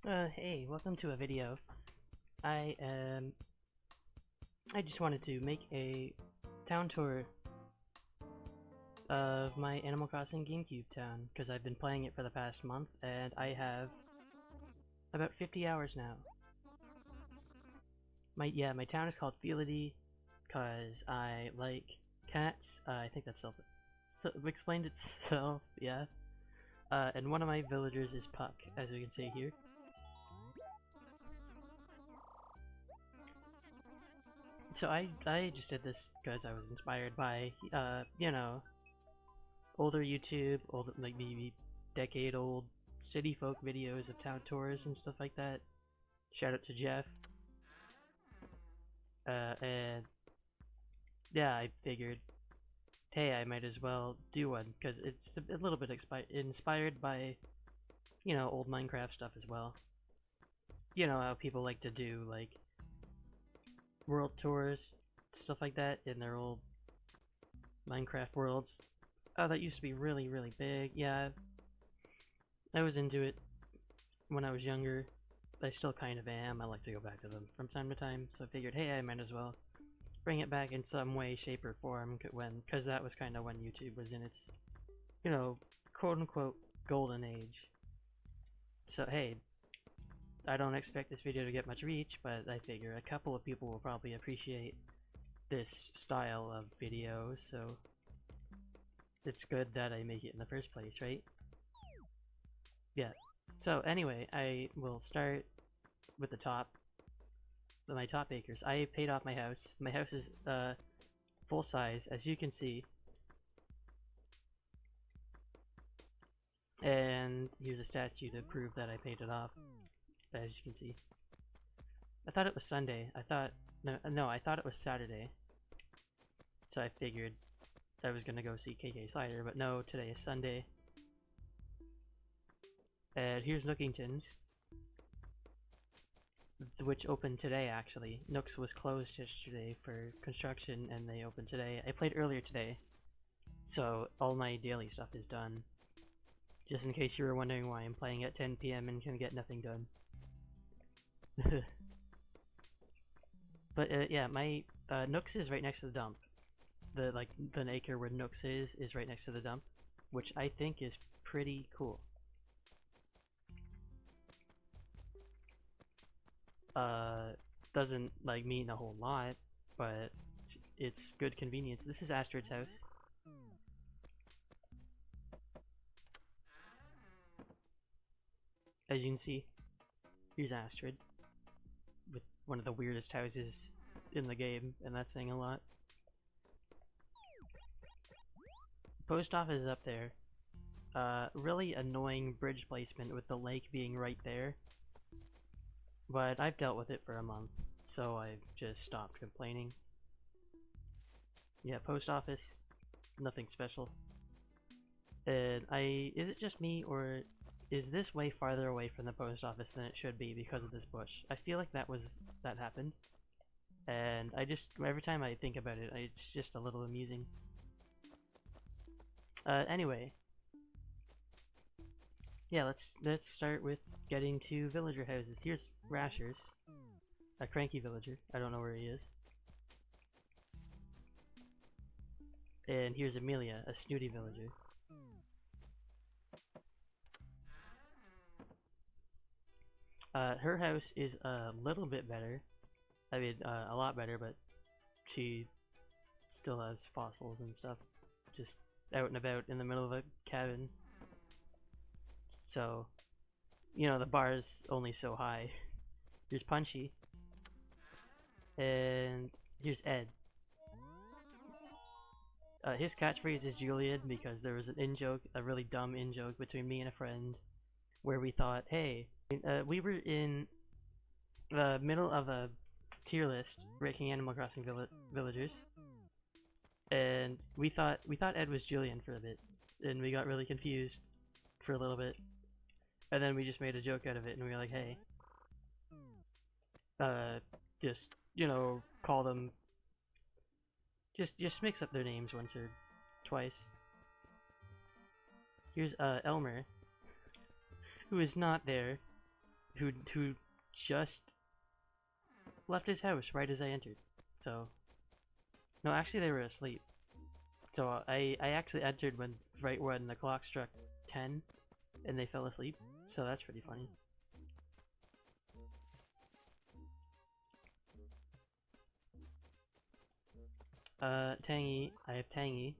Hey, welcome to a video. I just wanted to make a town tour of my Animal Crossing GameCube town, because I've been playing it for the past month, and I have about 50 hours now. My town is called Felity, because I like cats. I think that's explained itself, yeah. And one of my villagers is Puck, as you can see here. So I just did this because I was inspired by, older YouTube, like maybe decade-old city folk videos of town tours and stuff like that. Shout out to Jeff. And yeah, I figured, hey, I might as well do one because it's a little bit inspired by, old Minecraft stuff as well. You know how people like to do like world tours, stuff like that in their old Minecraft worlds. Oh, that used to be really, really big. Yeah, I was into it when I was younger. I still kind of am. I like to go back to them from time to time, so I figured, hey, I might as well bring it back in some way, shape, or form, because that was kind of when YouTube was in its, quote-unquote golden age. So, hey, I don't expect this video to get much reach, but I figure a couple of people will probably appreciate this style of video, so it's good that I make it in the first place, right? Yeah. So anyway, I will start with my top acres. I paid off my house. My house is full size, as you can see. And here's a statue to prove that I paid it off, as you can see. I thought it was Sunday. I thought it was Saturday. So I figured I was gonna go see KK Slider, but no, today is Sunday. And here's Nookington's, which opened today actually. Nooks was closed yesterday for construction, and they opened today. I played earlier today, so all my daily stuff is done. Just in case you were wondering why I'm playing at 10 PM and can get nothing done. But yeah, my Nooks is right next to the dump. The acre where Nooks is right next to the dump, which I think is pretty cool. Doesn't mean a whole lot, but it's good convenience. This is Astrid's house. As you can see, here's Astrid with one of the weirdest houses in the game, and that's saying a lot. Post office is up there. Really annoying bridge placement with the lake being right there. But I've dealt with it for a month, so I've just stopped complaining. Yeah, post office, nothing special. And is it just me, or is this way farther away from the post office than it should be because of this bush? I feel like that happened. And every time I think about it, it's just a little amusing. Anyway. Yeah, let's start with getting to villager houses. Here's Rashers, a cranky villager. I don't know where he is. And here's Amelia, a snooty villager. Her house is a little bit better. I mean, a lot better, but she still has fossils and stuff just out and about in the middle of a cabin. So, the bar is only so high. Here's Punchy. And here's Ed. His catchphrase is Julian because there was an in-joke, a really dumb in-joke between me and a friend where we thought, hey, we were in the middle of a tier list ranking Animal Crossing villagers, and we thought Ed was Julian for a bit, and we got really confused for a little bit. And then we just made a joke out of it, and we were like, hey, just, call them, just mix up their names once or twice. Here's, Elmer, who is not there. who just left his house right as I entered. So no, actually they were asleep. So I actually entered right when the clock struck 10, and they fell asleep. So that's pretty funny. Tangy. I have Tangy.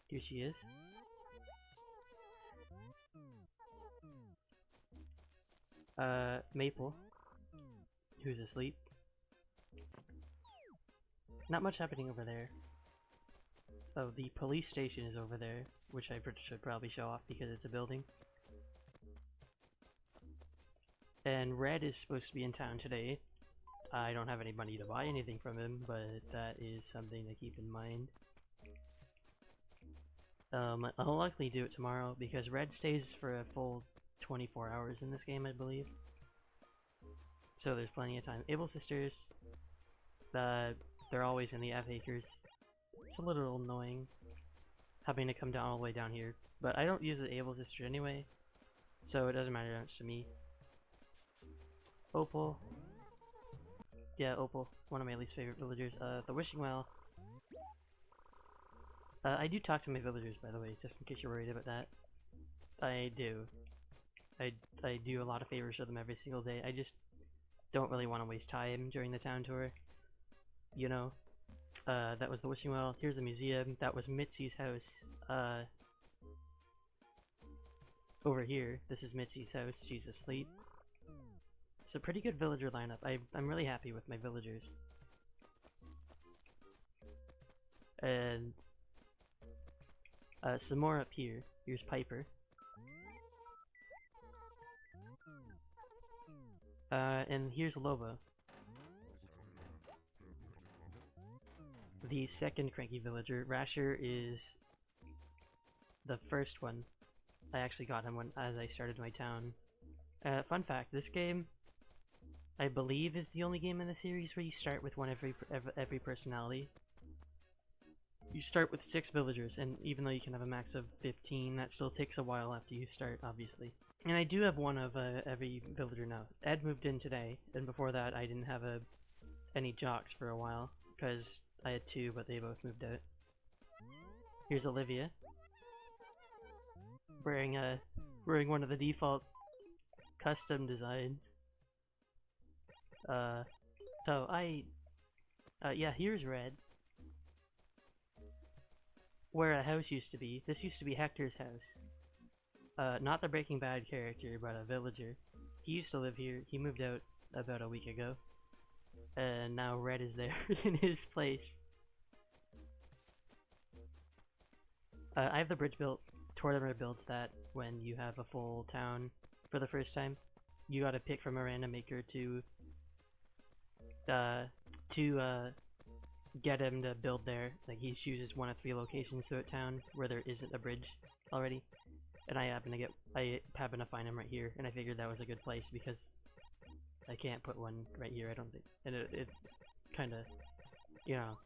Here she is. Maple, who's asleep. Not much happening over there. Oh, the police station is over there, which I should probably show off because it's a building. And Red is supposed to be in town today. I don't have any money to buy anything from him, but that is something to keep in mind. I'll likely do it tomorrow because Red stays for a full 24 hours in this game, I believe. So there's plenty of time. Able Sisters, they're always in the F acres. It's a little annoying having to come down all the way down here, but I don't use the Able Sister anyway, so it doesn't matter much to me. Opal. Yeah, Opal, one of my least favorite villagers. The Wishing Well. I do talk to my villagers, by the way, just in case you're worried about that. I do. I do a lot of favors for them every single day. I just don't really want to waste time during the town tour. You know? That was the Wishing Well. Here's the museum. That was Mitzi's house. Over here, this is Mitzi's house. She's asleep. It's a pretty good villager lineup. I'm really happy with my villagers. And some more up here. Here's Piper. And here's Loba. The second cranky villager. Rasher is the first one. I actually got him as I started my town. Fun fact, this game, I believe, is the only game in the series where you start with one every personality. You start with 6 villagers, and even though you can have a max of 15, that still takes a while after you start, obviously. And I do have one of every villager now. Ed moved in today, and before that I didn't have any jocks for a while, because I had 2, but they both moved out. Here's Olivia. Wearing one of the default custom designs. Yeah, here's Red. Where a house used to be. This used to be Hector's house. Not the Breaking Bad character, but a villager. He used to live here. He moved out about a week ago. And now Red is there in his place. I have the bridge built. Tortimer builds that when you have a full town for the first time. You gotta pick from a random maker to get him to build there. Like, he chooses 1 of 3 locations throughout town where there isn't a bridge already. And I happen to find him right here, and I figured that was a good place because I can't put one right here, I don't think. And it kinda, you know.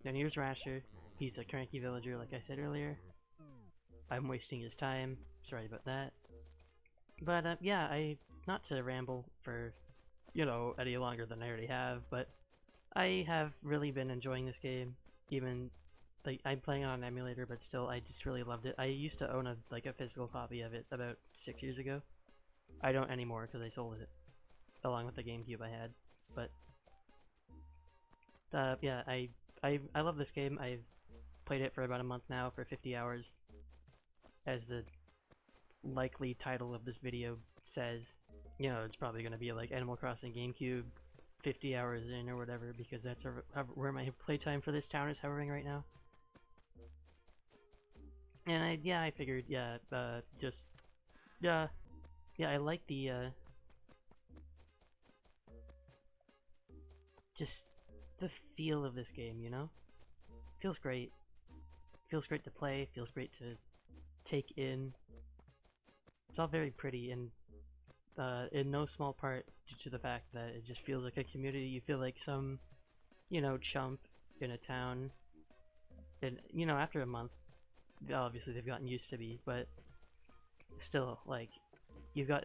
Then here's Rasher. He's a cranky villager, like I said earlier. I'm wasting his time. Sorry about that. But, yeah, not to ramble for, you know, any longer than I already have, but I have really been enjoying this game. Even, like, I'm playing on an emulator, but still, I just really loved it. I used to own a physical copy of it about 6 years ago. I don't anymore, because I sold it, along with the GameCube I had. But, yeah, I love this game. I've played it for about a month now for 50 hours, as the likely title of this video says. You know, it's probably going to be like Animal Crossing GameCube 50 hours in or whatever, because that's where my playtime for this town is hovering right now. And I figured, yeah, I like the, just the feel of this game, you know? Feels great. Feels great to play, feels great to take in. It's all very pretty, and in no small part due to the fact that it just feels like a community. You feel like some, you know, chump in a town. And, you know, after a month, obviously they've gotten used to me, but still, like, you've got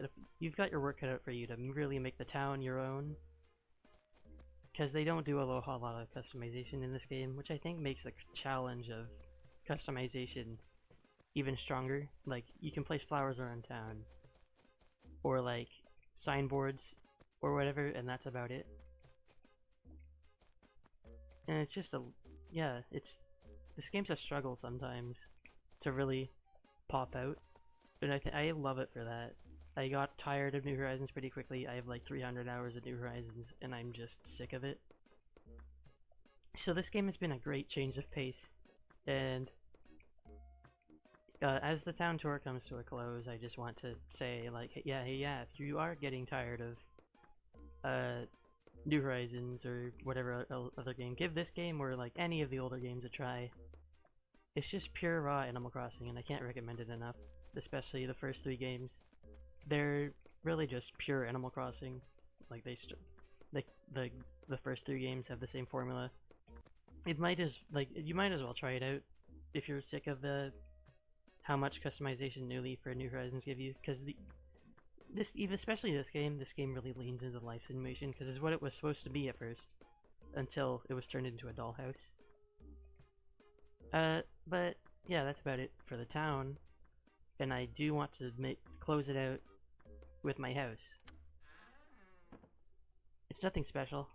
your work cut out for you to really make the town your own, because they don't do a whole lot of customization in this game, which I think makes the challenge of customization even stronger. Like, you can place flowers around town, or like signboards, or whatever, and that's about it. And it's just this game's a struggle sometimes to really pop out, but I love it for that. I got tired of New Horizons pretty quickly. I have like 300 hours of New Horizons, and I'm just sick of it. So this game has been a great change of pace, and as the town tour comes to a close, I just want to say, like, hey, yeah, if you are getting tired of New Horizons or whatever other game, give this game or like any of the older games a try. It's just pure raw Animal Crossing, and I can't recommend it enough. Especially the first 3 games. They're really just pure Animal Crossing. Like the first 3 games have the same formula. You might as well try it out if you're sick of how much customization New Leaf or New Horizons give you, because especially this game really leans into life simulation, because it's what it was supposed to be at first, until it was turned into a dollhouse. But yeah, that's about it for the town, and I do want to close it out with my house. It's nothing special.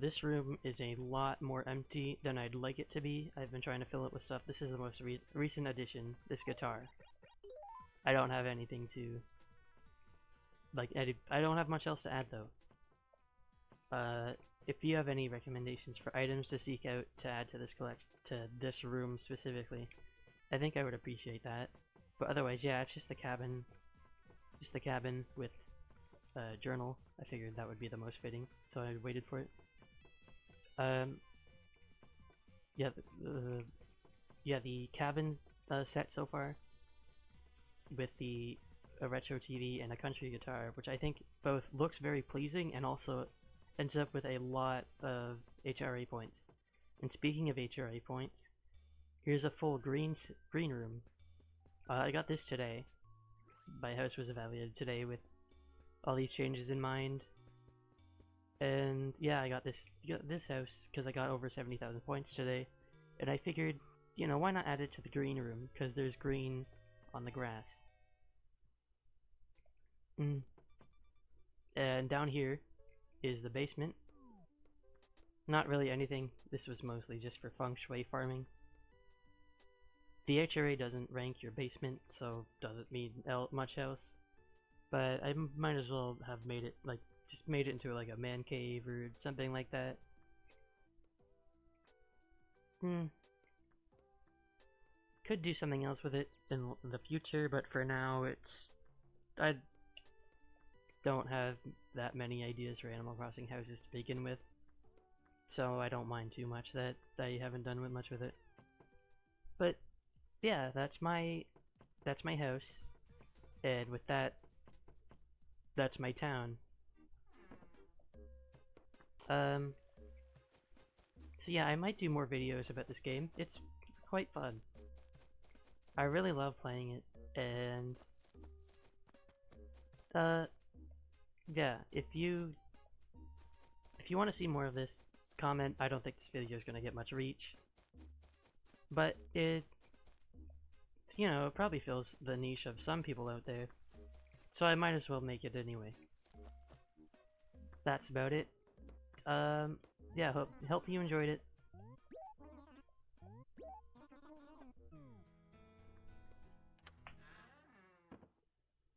This room is a lot more empty than I'd like it to be. I've been trying to fill it with stuff. This is the most recent addition, this guitar. I don't have anything to, like, edit. I don't have much else to add, though. If you have any recommendations for items to seek out to add to this room specifically, I think I would appreciate that. But otherwise, yeah, it's just the cabin. Just the cabin with journal. I figured that would be the most fitting, so I waited for it. Yeah, the cabin set so far, with a retro TV and a country guitar, which I think both looks very pleasing and also ends up with a lot of HRA points. And speaking of HRA points, here's a full green room. I got this today. My house was evaluated today with all these changes in mind, and yeah, I got this house because I got over 70,000 points today, and I figured, you know, why not add it to the green room, because there's green on the grass. And down here is the basement. Not really anything. This was mostly just for feng shui farming. The HRA doesn't rank your basement, so doesn't mean much else. But I might as well have made it, like, just made it into like a man cave or something like that. Could do something else with it in the future, but for now I don't have that many ideas for Animal Crossing houses to begin with, so I don't mind too much that I haven't done much with it. But yeah, that's my house, and with that, that's my town. So yeah, I might do more videos about this game. It's quite fun. I really love playing it, and yeah, if you want to see more of this, comment. I don't think this video is going to get much reach, but it probably fills the niche of some people out there, so I might as well make it anyway. That's about it. Yeah, hope you enjoyed it.